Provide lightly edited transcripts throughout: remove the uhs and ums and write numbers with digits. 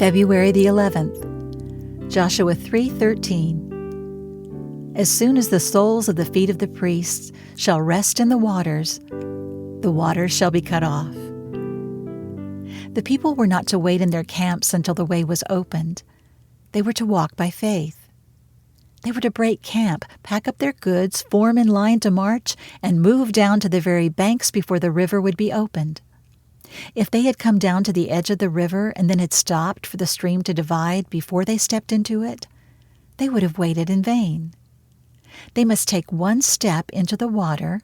February the 11th, Joshua 3:13. As soon as the soles of the feet of the priests shall rest in the waters shall be cut off. The people were not to wait in their camps until the way was opened. They were to walk by faith. They were to break camp, pack up their goods, form in line to march, and move down to the very banks before the river would be opened. If they had come down to the edge of the river and then had stopped for the stream to divide before they stepped into it, they would have waited in vain. They must take one step into the water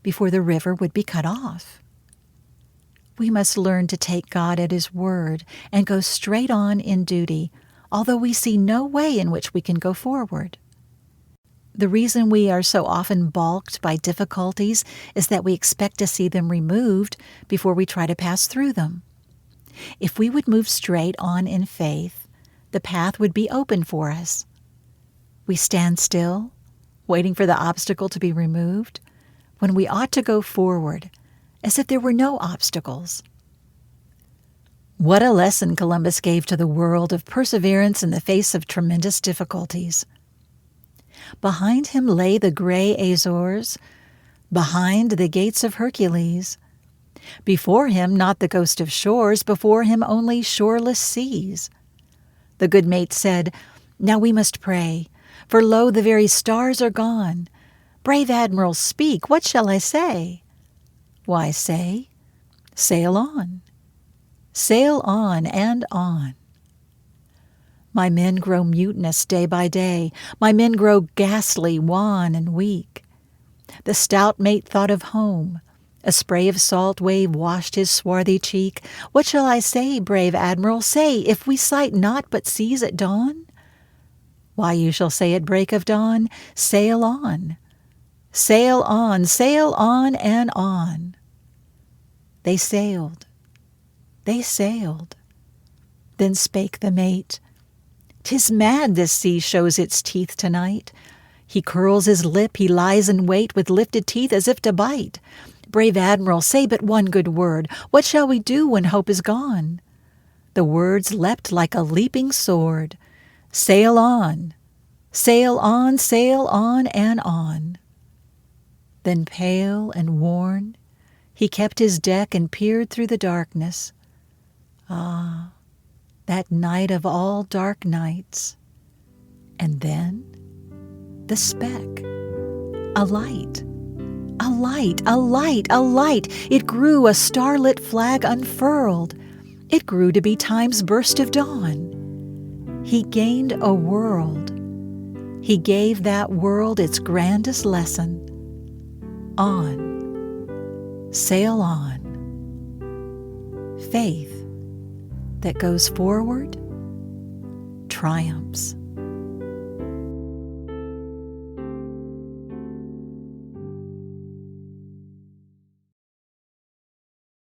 before the river would be cut off. We must learn to take God at His word and go straight on in duty, although we see no way in which we can go forward. The reason we are so often balked by difficulties is that we expect to see them removed before we try to pass through them. If we would move straight on in faith, the path would be open for us. We stand still, waiting for the obstacle to be removed, when we ought to go forward, as if there were no obstacles. What a lesson Columbus gave to the world of perseverance in the face of tremendous difficulties. Behind him lay the gray Azores, behind the gates of Hercules. Before him not the ghost of shores, before him only shoreless seas. The good mate said, "Now we must pray, for lo, the very stars are gone. Brave Admiral, speak, what shall I say?" Why say, sail on. Sail on and on. My men grow mutinous day by day. My men grow ghastly, wan, and weak. The stout mate thought of home. A spray of salt wave washed his swarthy cheek. What shall I say, brave Admiral? Say, if we sight naught but seas at dawn? Why, you shall say at break of dawn, sail on. Sail on and on. They sailed. They sailed. Then spake the mate, "'Tis mad this sea shows its teeth tonight. He curls his lip, he lies in wait with lifted teeth as if to bite. Brave Admiral, say but one good word. What shall we do when hope is gone?" The words leapt like a leaping sword. Sail on, sail on, sail on and on. Then pale and worn, he kept his deck and peered through the darkness. Ah, that night of all dark nights. And then the speck. A light. A light, a light, a light. It grew, a starlit flag unfurled. It grew to be time's burst of dawn. He gained a world. He gave that world its grandest lesson. On. Sail on. Faith that goes forward triumphs.